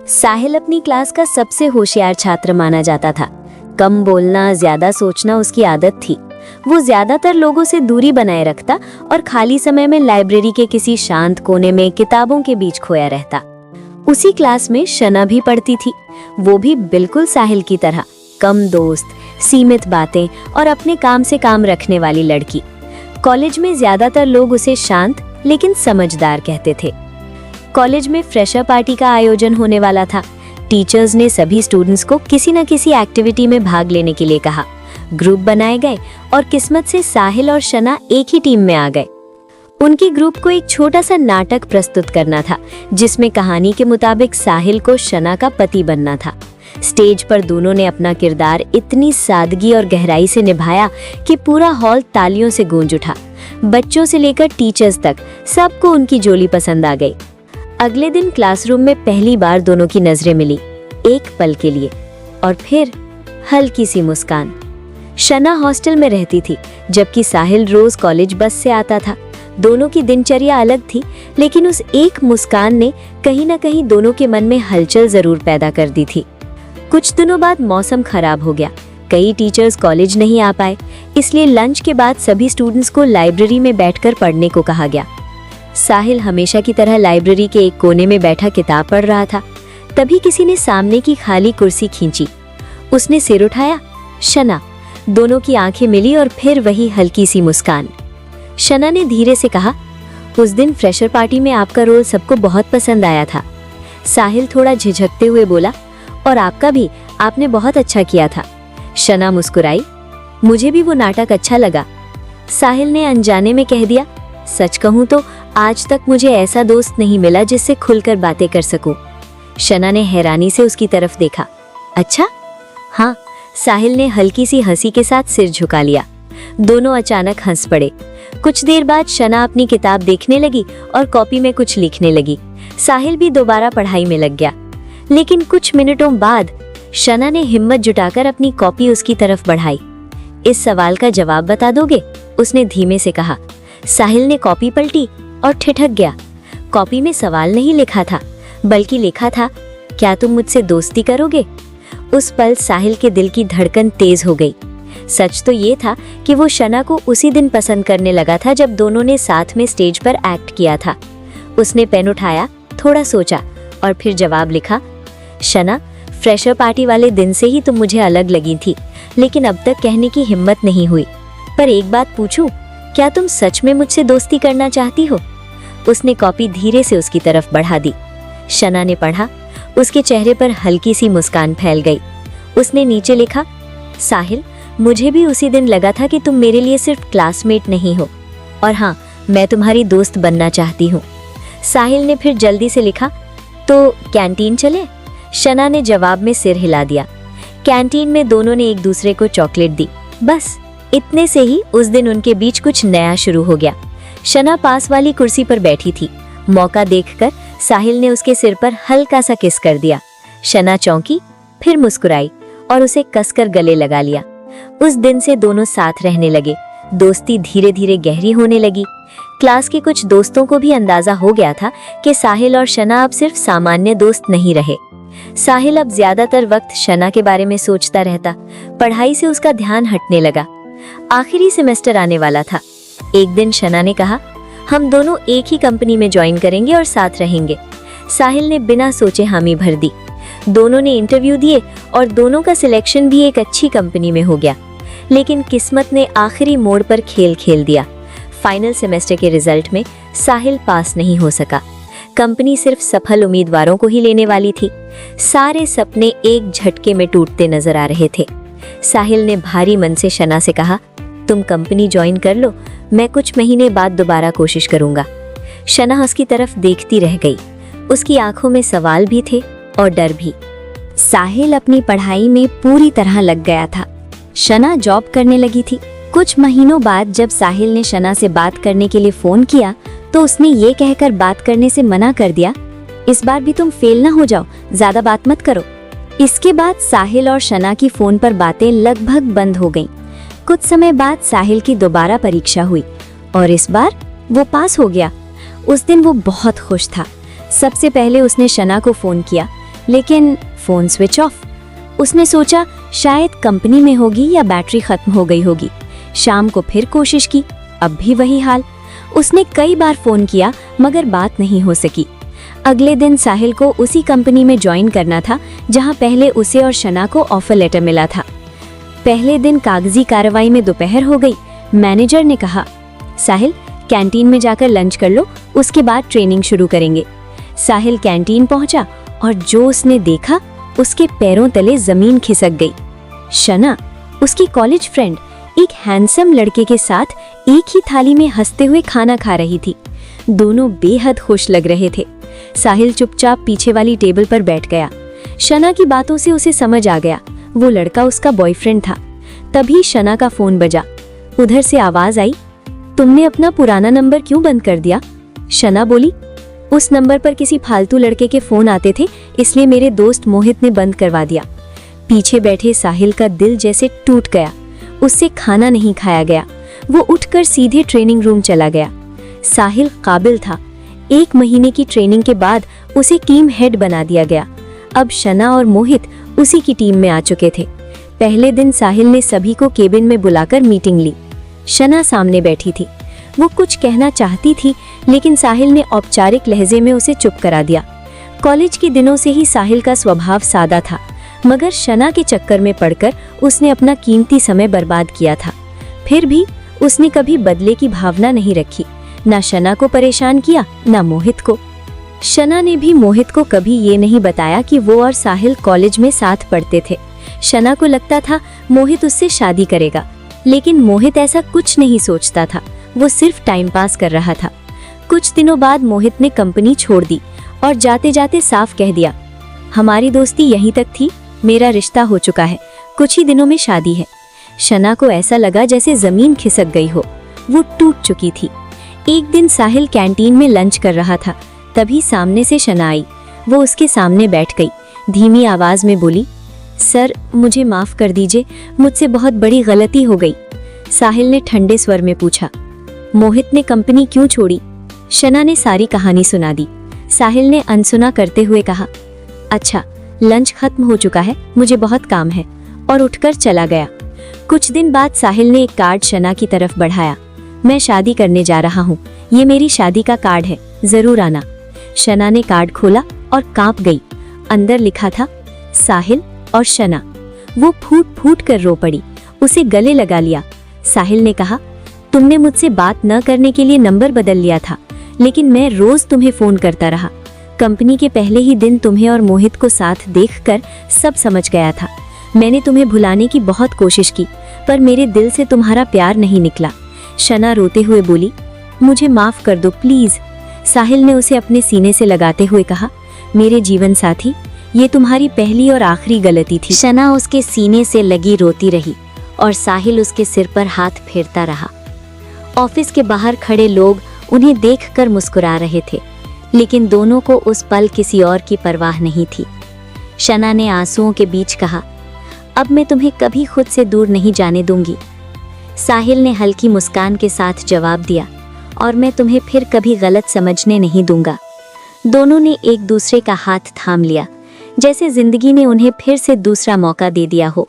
साहिल अपनी क्लास का सबसे होशियार छात्र माना जाता था। कम बोलना, ज्यादा सोचना उसकी आदत थी। वो ज्यादातर लोगों से दूरी बनाए रखता और खाली समय में लाइब्रेरी के किसी शांत कोने में किताबों के बीच खोया रहता। उसी क्लास में शना भी पढ़ती थी। वो भी बिल्कुल साहिल की तरह कम दोस्त, सीमित बातें और अपने काम से काम रखने वाली लड़की। कॉलेज में ज्यादातर लोग उसे शांत लेकिन समझदार कहते थे। कॉलेज में फ्रेशर पार्टी का आयोजन होने वाला था। टीचर्स ने सभी स्टूडेंट्स को किसी न किसी एक्टिविटी में भाग लेने के लिए कहा। ग्रुप बनाए गए और किस्मत से साहिल और शना एक ही टीम में आ गए। उनकी ग्रुप को एक छोटा सा नाटक प्रस्तुत करना था, जिसमें कहानी के मुताबिक साहिल को शना का पति बनना था। स्टेज पर दोनों ने अपना किरदार इतनी सादगी और गहराई से निभाया कि पूरा हॉल तालियों से गूंज उठा। बच्चों से लेकर टीचर्स तक सबको उनकी जोड़ी पसंद आ गई। अगले दिन क्लासरूम में पहली बार दोनों की नजरें मिली, एक पल के लिए, और फिर हल्की सी मुस्कान। शना हॉस्टल में रहती थी, जबकि साहिल रोज कॉलेज बस से आता था। दोनों की दिनचर्या अलग थी, लेकिन उस एक मुस्कान ने कहीं न कहीं दोनों के मन में हलचल जरूर पैदा कर दी थी। कुछ दिनों बाद मौसम खराब हो गया। कई टीचर्स कॉलेज नहीं आ पाए, इसलिए लंच के बाद सभी स्टूडेंट्स को लाइब्रेरी में बैठकर पढ़ने को कहा गया। साहिल हमेशा की तरह लाइब्रेरी के एक कोने में बैठा किताब पढ़ रहा था। तभी किसी ने सामने की खाली कुर्सी खींची। उसने सिर उठाया। शना। दोनों की आंखें मिली और फिर वही हल्की सी मुस्कान। शना ने धीरे से कहा, उस दिन फ्रेशर पार्टी में आपका रोल सबको बहुत पसंद आया था। साहिल थोड़ा झिझकते हुए बोला, और आपका भी, आपने बहुत अच्छा किया था। शना मुस्कुराई, मुझे भी वो नाटक अच्छा लगा। साहिल ने अनजाने में कह दिया, सच कहूं तो आज तक मुझे ऐसा दोस्त नहीं मिला जिससे खुलकर बातें कर सकूं। शना ने हैरानी से उसकी तरफ देखा। अच्छा? हाँ, साहिल ने हल्की सी हंसी के साथ सिर झुका लिया। दोनों अचानक हंस पड़े। कुछ देर बाद शना अपनी किताब देखने लगी और कॉपी में कुछ लिखने लगी। साहिल भी दोबारा पढ़ाई में लग गया। लेकिन कुछ मिनटों बाद शना ने हिम्मत जुटाकर अपनी कॉपी उसकी तरफ बढ़ाई। इस सवाल का जवाब बता दोगे? उसने धीमे से कहा। साहिल ने कॉपी पलटी और ठिठक गया। कॉपी में सवाल नहीं लिखा था, बल्कि लिखा था, क्या तुम मुझसे दोस्ती करोगे? उस पल साहिल के दिल की धड़कन तेज हो गई। सच तो ये था कि वो शना को उसी दिन पसंद करने लगा था जब दोनों ने साथ में स्टेज पर एक्ट किया था। उसने पेन उठाया, थोड़ा सोचा और फिर जवाब लिखा, शना, फ्रेशर पार्टी वाले दिन से ही तुम मुझे अलग लगी थी, लेकिन अब तक कहने की हिम्मत नहीं हुई। पर एक बात पूछूं, क्या तुम सच में मुझसे दोस्ती करना चाहती हो? उसने कॉपी धीरे से उसकी तरफ बढ़ा दी। शना ने पढ़ा। उसके चेहरे पर हल्की सी मुस्कान फैल गई। उसने नीचे लिखा, साहिल, मुझे भी उसी दिन लगा था कि तुम मेरे लिए सिर्फ क्लासमेट नहीं हो, और हाँ, मैं तुम्हारी दोस्त बनना चाहती हूँ। साहिल ने फिर जल्दी से लिखा, तो कैंटीन चले? शना ने जवाब में सिर हिला दिया। कैंटीन में दोनों ने एक दूसरे को चॉकलेट दी। बस इतने से ही उस दिन उनके बीच कुछ नया शुरू हो गया। शना पास वाली कुर्सी पर बैठी थी। मौका देखकर साहिल ने उसके सिर पर हल्का सा किस कर दिया। शना चौंकी, फिर मुस्कुराई और उसे कसकर गले लगा लिया। उस दिन से दोनों साथ रहने लगे। दोस्ती धीरे धीरे गहरी होने लगी। क्लास के कुछ दोस्तों को भी अंदाजा हो गया था कि साहिल और शना अब सिर्फ सामान्य दोस्त नहीं रहे। साहिल अब ज्यादातर वक्त शना के बारे में सोचता रहता। पढ़ाई से उसका ध्यान हटने लगा। आखिरी सेमेस्टर आने वाला था। एक दिन शना ने कहा, हम दोनों एक ही कंपनी में ज्वाइन करेंगे और साथ रहेंगे। साहिल ने बिना सोचे हामी भर दी। दोनों ने इंटरव्यू दिए और दोनों का सिलेक्शन भी एक अच्छी कंपनी में हो गया। लेकिन किस्मत ने आखिरी मोड़ पर खेल खेल दिया। फाइनल सेमेस्टर के रिजल्ट में साहिल पास नहीं हो सका। कंपनी सिर्फ सफल उम्मीदवारों को ही लेने वाली थी। सारे सपने एक झटके में टूटते नजर आ रहे थे। साहिल ने भारी मन से शना से कहा, तुम कंपनी ज्वाइन कर लो, मैं कुछ महीने बाद दोबारा कोशिश करूंगा। शना उसकी तरफ देखती रह गई। उसकी आंखों में सवाल भी थे और डर भी। साहिल अपनी पढ़ाई में पूरी तरह लग गया था। शना जॉब करने लगी थी। कुछ महीनों बाद जब साहिल ने शना से बात करने के लिए फोन किया, तो उसने ये कहकर बात करने से मना कर दिया, इस बार भी तुम फेल ना हो जाओ, ज्यादा बात मत करो। इसके बाद साहिल और शना की फोन पर बातें लगभग बंद हो गईं। कुछ समय बाद साहिल की दोबारा परीक्षा हुई और इस बार वो पास हो गया। उस दिन वो बहुत खुश था। सबसे पहले उसने शना को फोन किया, लेकिन फोन स्विच ऑफ। उसने सोचा शायद कंपनी में होगी या बैटरी खत्म हो गई होगी। शाम को फिर कोशिश की, अब भी वही हाल। उसने कई बार फोन किया मगर बात नहीं हो सकी। अगले दिन साहिल को उसी कंपनी में ज्वाइन करना था जहां पहले उसे और शना को ऑफर लेटर मिला था। पहले दिन कागजी कार्रवाई में दोपहर हो गई। मैनेजर ने कहा, साहिल कैंटीन में जाकर लंच कर लो, उसके बाद ट्रेनिंग शुरू करेंगे। साहिल कैंटीन पहुंचा और जो उसने देखा उसके पैरों तले जमीन खिसक गई। शना, उसकी कॉलेज फ्रेंड, एक हैंडसम लड़के के साथ एक ही थाली में हंसते हुए खाना खा रही थी। दोनों बेहद खुश लग रहे थे। साहिल चुपचाप पीछे वाली टेबल पर बैठ गया। शना की बातों से उसे समझ आ गया वो लड़का उसका बॉयफ्रेंड था। तभी शना का फोन बजा। उधर से आवाज आई, तुमने अपना पुराना नंबर क्यों बंद कर दिया? शना बोली, उस नंबर पर किसी फालतू लड़के के फोन आते थे, इसलिए मेरे दोस्त मोहित ने बंद करवा दिया। पीछे बैठे साहिल का दिल जैसे टूट गया। उससे खाना नहीं खाया गया। वो उठकर सीधे ट्रेनिंग रूम चला गया। साहिल काबिल था। 1 महीने की ट्रेनिंग के बाद उसे टीम हेड बना दिया गया। अब शना और मोहित उसी की टीम में आ चुके थे। पहले दिन साहिल ने सभी को केबिन में बुलाकर मीटिंग ली। शना सामने बैठी थी। वो कुछ कहना चाहती थी लेकिन साहिल ने औपचारिक लहजे में उसे चुप करा दिया। कॉलेज के दिनों से ही साहिल का स्वभाव सादा था, मगर शना के चक्कर में पड़कर उसने अपना कीमती समय बर्बाद किया था। फिर भी उसने कभी बदले की भावना नहीं रखी। ना शना को परेशान किया, ना मोहित को। शना ने भी मोहित को कभी ये नहीं बताया कि वो और साहिल कॉलेज में साथ पढ़ते थे। शना को लगता था मोहित उससे शादी करेगा, लेकिन मोहित ऐसा कुछ नहीं सोचता था। वो सिर्फ टाइम पास कर रहा था। कुछ दिनों बाद मोहित ने कंपनी छोड़ दी और जाते जाते साफ कह दिया, हमारी दोस्ती यहीं तक थी, मेरा रिश्ता हो चुका है, कुछ ही दिनों में शादी है। शना को ऐसा लगा जैसे जमीन खिसक गई हो। वो टूट चुकी थी। एक दिन साहिल कैंटीन में लंच कर रहा था, तभी सामने से शना आई। वो उसके सामने बैठ गई। धीमी आवाज में बोली, सर मुझे माफ कर दीजिए, मुझसे बहुत बड़ी गलती हो गई। साहिल ने ठंडे स्वर में पूछा, मोहित ने कंपनी क्यों छोड़ी? शना ने सारी कहानी सुना दी। साहिल ने अनसुना करते हुए कहा, अच्छा लंच खत्म हो चुका है, मुझे बहुत काम है, और उठकर चला गया। कुछ दिन बाद साहिल ने एक कार्ड शना की तरफ बढ़ाया, मैं शादी करने जा रहा हूँ, ये मेरी शादी का कार्ड है, जरूर आना। शना ने कार्ड खोला और कांप गई। अंदर लिखा था, साहिल और शना। वो फूट फूट कर रो पड़ी, उसे गले लगा लिया। साहिल ने कहा, तुमने मुझसे बात न करने के लिए नंबर बदल लिया था, लेकिन मैं रोज तुम्हें फोन करता रहा। कंपनी के पहले ही दिन तुम्हें और मोहित को साथ देखकर सब समझ गया था। मैंने तुम्हें भुलाने की बहुत कोशिश की, पर मेरे दिल से तुम्हारा प्यार नहीं निकला। शना रोते हुए बोली, मुझे माफ कर दो प्लीज। साहिल ने उसे अपने सीने से लगाते हुए कहा, मेरे जीवन साथी, ये तुम्हारी पहली और आखिरी गलती थी। शना उसके सीने से लगी रोती रही और साहिल उसके सिर पर हाथ फेरता रहा। ऑफिस के बाहर खड़े लोग उन्हें देखकर मुस्कुरा रहे थे, लेकिन दोनों को उस पल किसी और की परवाह नहीं थी। शना ने आंसुओं के बीच कहा, अब मैं तुम्हें कभी खुद से दूर नहीं जाने दूंगी। साहिल ने हल्की मुस्कान के साथ जवाब दिया, और मैं तुम्हें फिर कभी गलत समझने नहीं दूंगा। दोनों ने एक दूसरे का हाथ थाम लिया, जैसे जिंदगी ने उन्हें फिर से दूसरा मौका दे दिया हो।